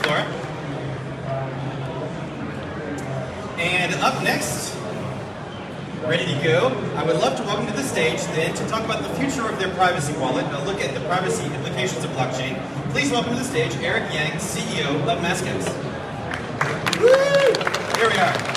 Laura. And up next, ready to go, I would love to welcome to the stage then to talk about the future of their privacy wallet and a look at the privacy implications of blockchain. Please welcome to the stage Eric Yang, CEO of MaskEX. Woo! Here we are.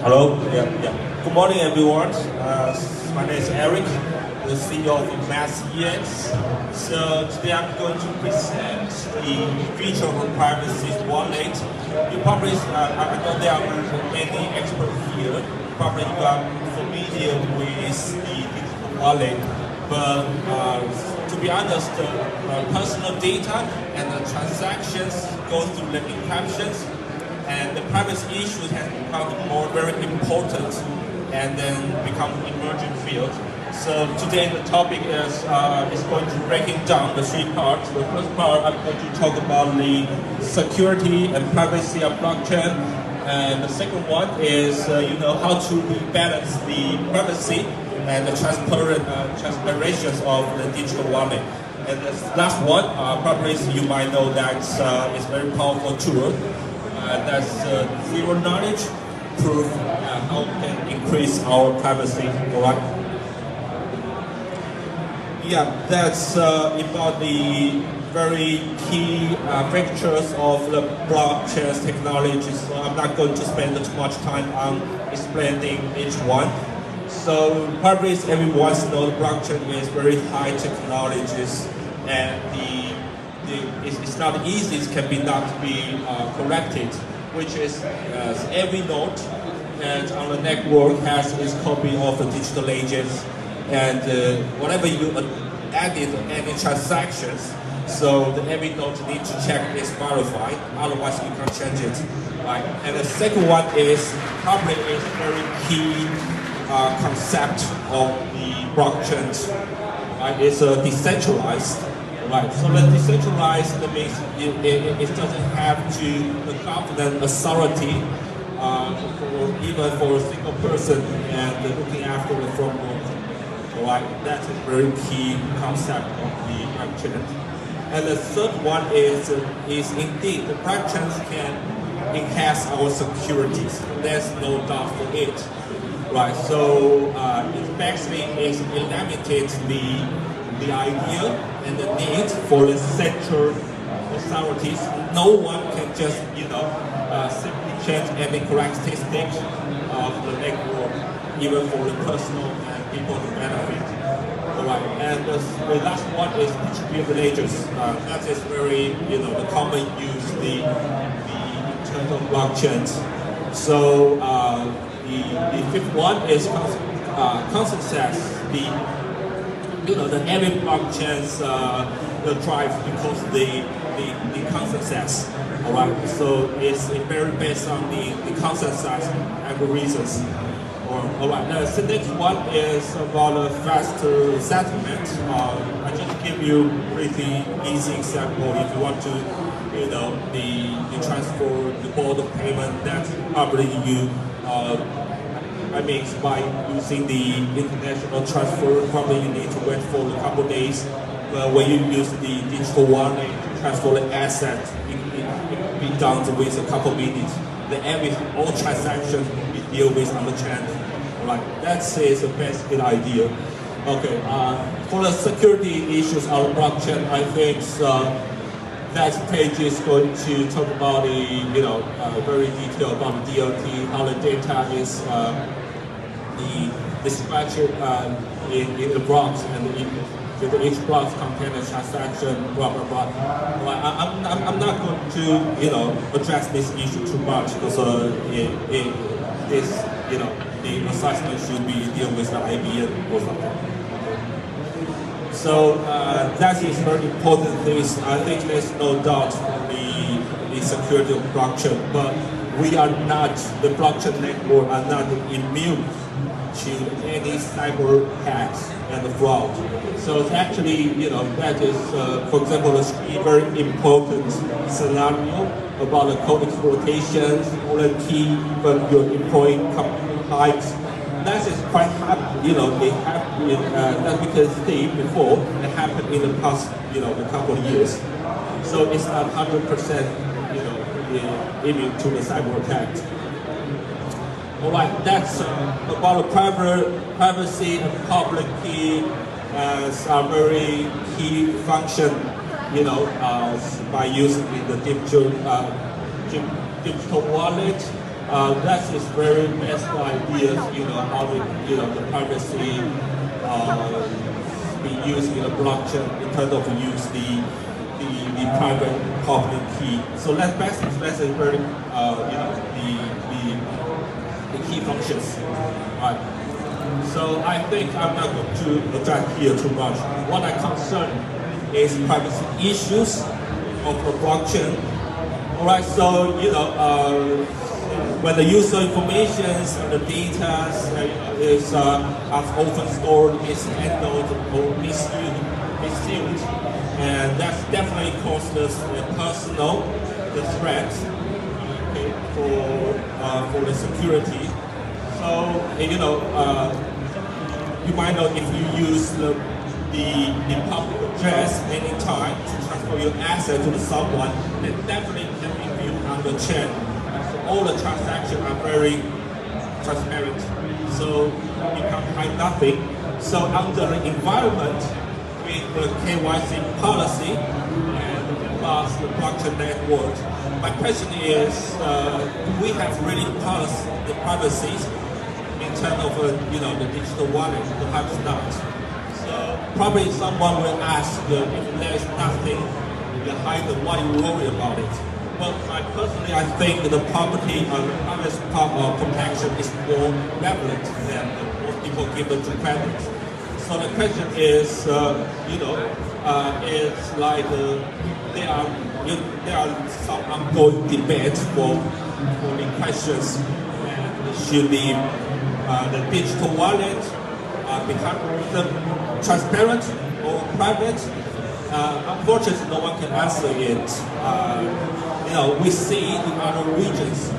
Hello. Good morning, everyone. My name is Eric, the CEO of MaskEX. So today I'm going to present the feature of a privacy wallet. You probably, I know there are many experts here. Probably you are familiar with the digital wallet, but to be honest, personal data and the transactions go through the encryptions. And the privacy issue has become very important and then become emerging field. So today the topic is going to breaking down the three parts. The first part I'm going to talk about the security and privacy of blockchain, and the second one is how to balance the privacy and the transparency of the digital wallet. And the last one, probably you might know that it's a very powerful tool. That's zero knowledge proof how we can increase our privacy, alright? Yeah, that's about the very key features of the blockchain technology. So I'm not going to spend too much time on explaining each one. So probably everyone knows blockchain is very high technologies, and it's not easy, it can not be corrected, which is every node and on the network has its copy of the digital ledgers, and whenever you added any transactions, so every node needs to check it's verified, otherwise you can't change it. Right? And the second one is probably is very key concept of the blockchain. Right? It's decentralized. Right, so the decentralized means it doesn't have the government authority even for a single person and looking after the framework. Right, that's a very key concept of the blockchain. And the third one is indeed the blockchain can enhance our security. There's no doubt for it. Right, so it basically eliminates the idea and the need for the central authorities. No one can just, simply change any characteristics of the network, even for the personal and people's benefit. Alright, and the last one is distributed ledgers. That is very, the common use in terms of blockchains. So the fifth one is consensus. The every blockchains drive because the consensus. Alright, so it's very based on the consensus algorithms. Alright, the next one is about a faster settlement. I just give you a pretty easy example. If you want to, the transfer, the board of payment, that's probably you. By using the international transfer, probably you need to wait for a couple of days. When you use the digital wallet to transfer the asset, it can be done with a couple of minutes. All transactions will be dealt with on the chain. Right, that is the basic idea. Okay, for the security issues on the blockchain, I think that page is going to talk about very detailed about the DLT, how the data is dispatched in the blocks, and each block contains a transaction, blah blah blah. I'm not going to address this issue too much because the assessment should be dealt with the IBM or something. So that is very important thing. I think there's no doubt the security of blockchain, but we are not, the blockchain network are not immune to any cyber hacks and fraud. So it's actually, that is, for example, a very important scenario about the code exploitation, stolen key, even your employee computer hikes. That is quite happen, it happened, that we can see before, it happened in the past, a couple of years. So it's not 100%, immune to the cyber attack. All right, that's about the privacy and public key as a very key function, by using the digital wallet. That is very best ideas, how the privacy be used in the blockchain in terms of use the private public key. So that's very the key functions. Right. So I think I'm not going to address here too much. What I'm concerned is privacy issues of the blockchain. All right. So when the user information and the data is often stored, is handled or misused, and that's definitely causes a personal threat for the security. So you might know if you use the public address anytime to transfer your asset to someone, then definitely can be viewed on the chain. All the transactions are very transparent, so you can hide nothing. So under the environment, with the KYC policy and plus the blockchain network, my question is, do we have really policy the privacy in terms of the digital wallet? Perhaps not. So probably someone will ask if there's nothing behind it, why you worry about it? Well, personally, I think the property of privacy protection is more prevalent than most people give it to credit. So the question is, it's like there are some ongoing debates for the questions. And should the digital wallet become transparent or private? Unfortunately, no one can answer it. We see in other regions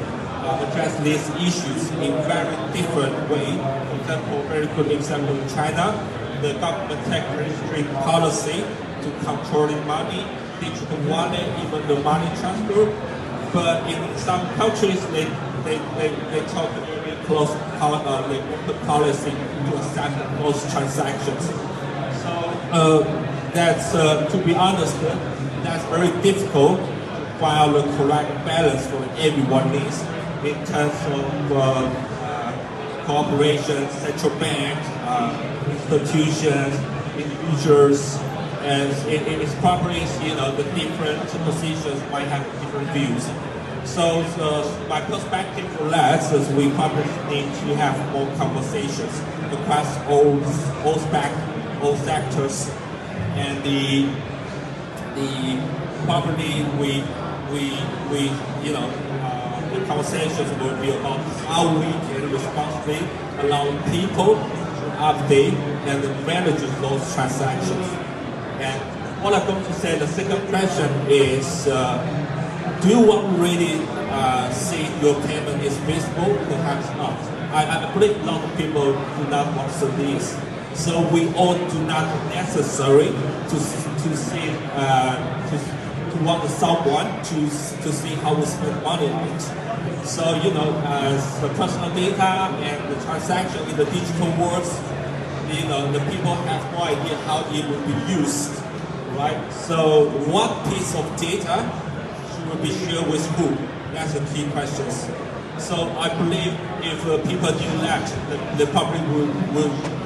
address these issues in very different way. For example, very good example in China, the government take very strict policy to controlling money, digital wallet, even the money transfer. But in some countries, they talk very close policy to accept those transactions. So that's to be honest, that's very difficult. Find the correct balance for everyone needs in terms of cooperation, central bank, institutions, individuals, and it's probably the different positions might have different views. So my perspective for that is we probably need to have more conversations across all sectors, and the probably the conversations will be about how we can responsibly allow people to update and manage those transactions. And what I'm going to say, the second question is, do you want to really see your payment is visible? Perhaps not. I believe a lot of people do not want to see this. So we all do not necessary to see to want someone to see how we spend money on it. So as the personal data and the transaction in the digital world, the people have no idea how it will be used, right? So what piece of data should be shared with who? That's the key questions. So I believe if people do that, the public will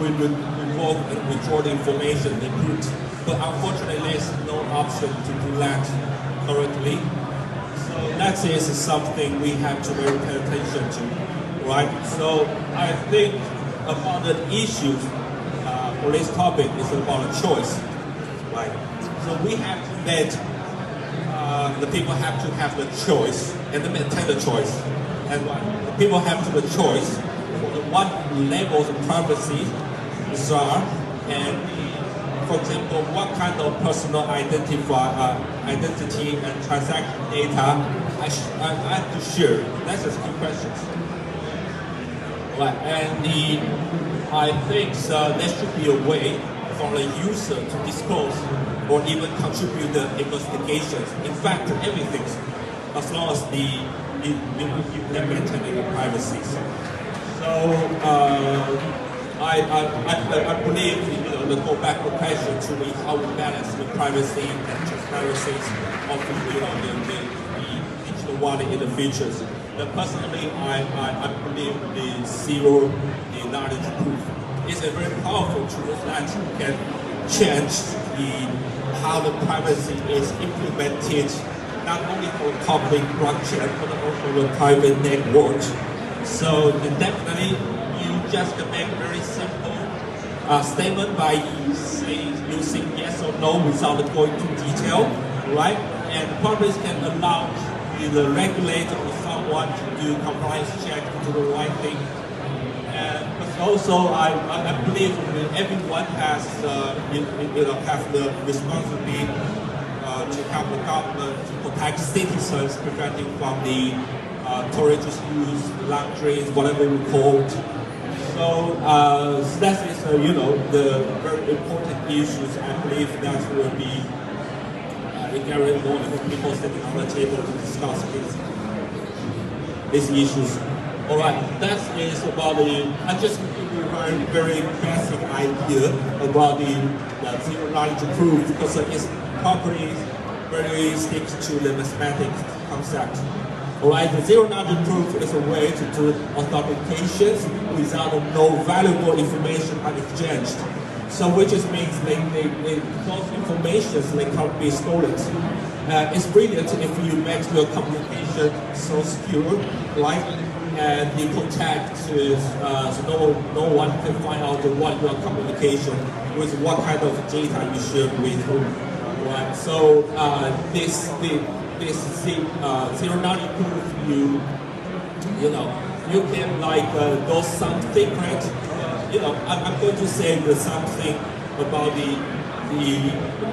revoke and withdraw the information they put. But unfortunately, there's no option to do that currently. So that is something we have to really pay attention to, right? So I think about the issues for this topic is about a choice, right? So we have to let the people have to have the choice and maintain the choice. And the people have to have the choice for the what levels of privacy there are, and for example, what kind of personal identity and transaction data I have to share. That's just two questions. Right, and I think there should be a way for the user to disclose or even contribute the investigations. In fact, everything, as long as you maintain the privacy. So I believe the go back to question to me how we balance the privacy and transparency of the digital wallet in the future. But personally, I believe the zero knowledge proof is a very powerful tool that can change how the privacy is implemented, not only for public blockchain but also the private network. So definitely, you just make a very simple statement by using yes or no without going into detail, right? And probably can allow the regulator or someone to do compliance check to do the right thing. But also, I believe everyone has have the responsibility to help the government to protect citizens, preventing from the torrential use, laundering, whatever we call it. So that is the very important issues. I believe that will be very more people sitting on the table to discuss these issues. All right, that is about I just give you a very basic idea about the zero knowledge proof because it's properly very sticks to the mathematics concept. All right, the zero knowledge proof is a way to do authentications without no valuable information are exchanged. So which just means those informations they can't be stolen. It's brilliant if you make your communication so secure, right? And you protect so no one can find out what your communication with what kind of data you share with whom, right? So this zero knowledge proof you can go some secret. I'm going to say something about the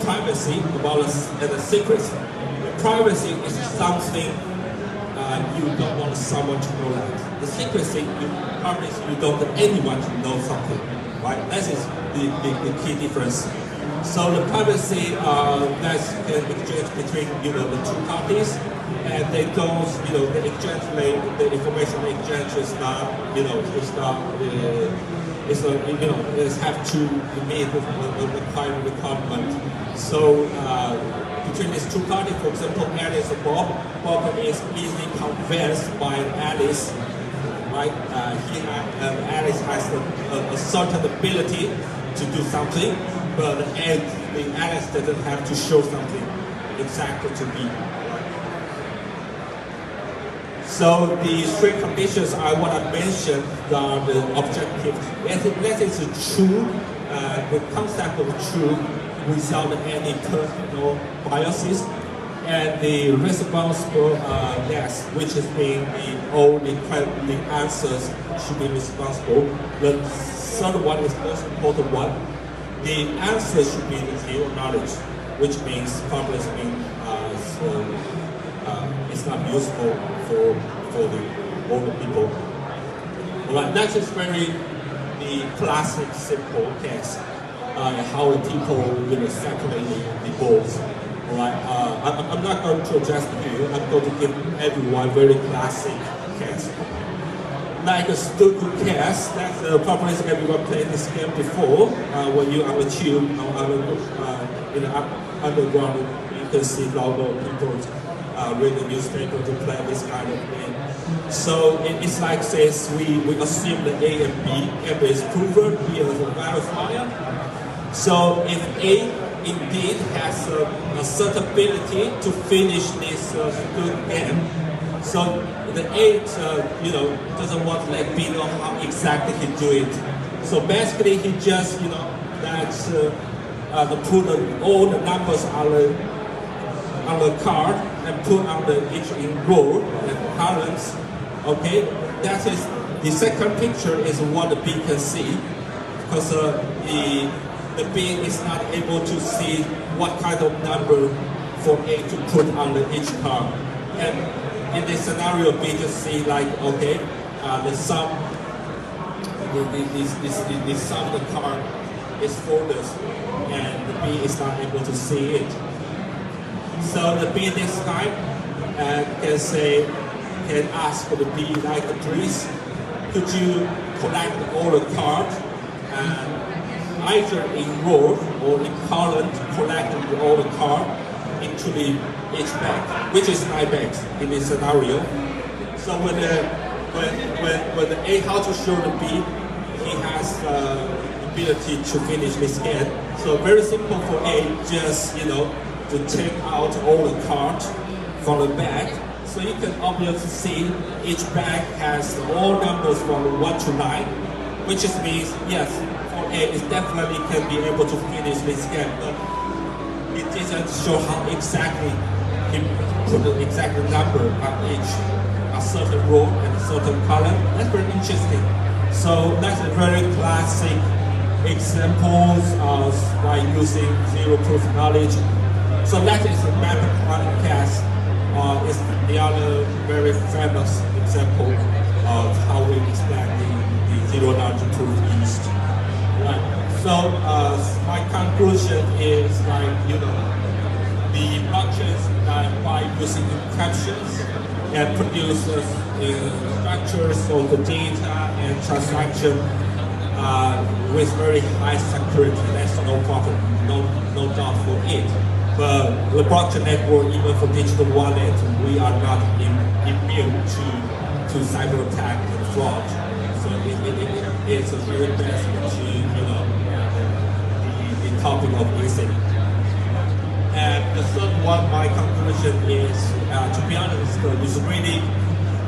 privacy, about the secrets. Privacy is something you don't want someone to know that. The secrecy, you don't want anyone to know something, right? That is the key difference. So the privacy that's exchange between the two parties, and they don't the exchange the information exchange is not it's have to meet the private requirement. So between these two parties, for example, Alice and Bob is easily convinced by Alice, right? Alice has a certain ability to do something, but Alice doesn't have to show something exactly to me. So the three conditions I want to mention are the objective. That is true, the concept of truth without any personal biases, and the responsibleness, which is being all the answers should be responsible. The third one is the most important one. The answer should be the zero knowledge, which means probably it's not useful for all the people. Right, that is very the classic simple case. How the people circulate the balls. Right, I'm not going to address you. I'm going to give everyone very classic case. Like a Sudoku case, that's probably everyone played this game before. When you're on the tube, in the underground, you can see a lot of people read the newspaper to play this kind of game. So it's like says we assume that A and B is proven, B is a verifier. So if A indeed has a certain ability to finish this good game, so the A doesn't want to let B know how exactly he do it. So basically he just put all the numbers on the card and put on each in row and columns. Okay, that is the second picture is what the bee can see, because the bee is not able to see what kind of number for A to put on each card. And in this scenario, B just see like, okay, the sum of the card is folders, and the B is not able to see it. So the B this time can ask the B like, please, could you collect all the cards and either in row or in column collect all the cards into each bag, which is 9 bags in this scenario. So when the A how to show the B, he has the ability to finish this game. So very simple for A, just to take out all the cards from the bag. So you can obviously see each bag has all numbers from 1 to 9, which means yes, for A it definitely can be able to finish this game. But it doesn't show how exactly he put the exact number on each a certain row and a certain column. That's very interesting. So that's a very classic examples of by using zero proof knowledge. So that is the MaskEX. Is the other very famous example of how we explain the zero knowledge proof used. Right. So my conclusion is like, the blockchains by using encryptions and produces structures of the data and transaction with very high security. That's no problem, no doubt for it. But the blockchain network, even for digital wallet, we are not immune to cyber attack and fraud. So it's a very best to the topic of ESG. And the third one, my conclusion is, to be honest, it's really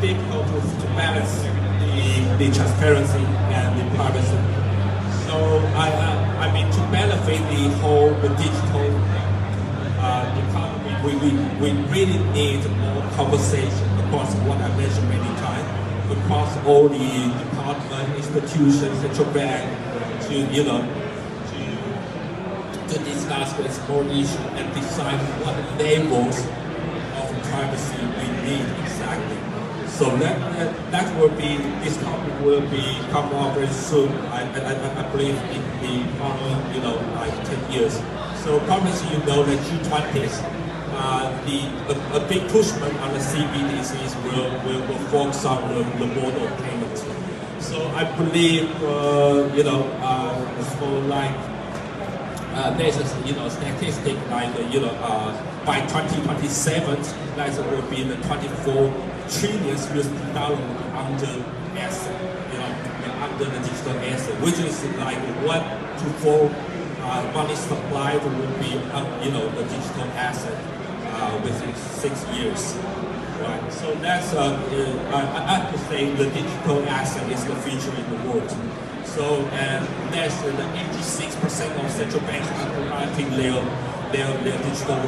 difficult to balance the transparency and the privacy. So I mean, to benefit the whole digital economy, we really need more conversation across what I mentioned many times, across all the department, institutions, central bank, to discuss this whole issue and decide what levels of privacy we need exactly. So that will be, this topic will come out very soon. I believe in the following, like 10 years. So probably the G20s, a big pushment on the CBDCs will focus on the mode of payment. So I believe, for like, there's a statistic like by 2027 that will be the 24 trillion US dollar under asset, under the digital asset, which is like 1 to 4 money supply will be the digital asset within 6 years. Right. So that's I have to say the digital asset is the future in the world. So and that's the 86% of central banks are providing their digital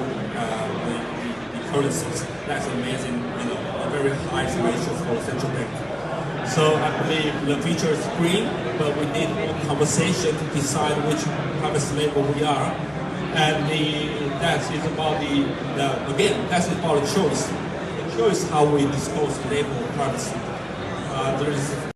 currencies. That's amazing, a very high ratio for central bank. So I believe the future is green, but we need more conversation to decide which privacy level we are. And that is about that's about the choice. The choice how we disclose the level of privacy. There is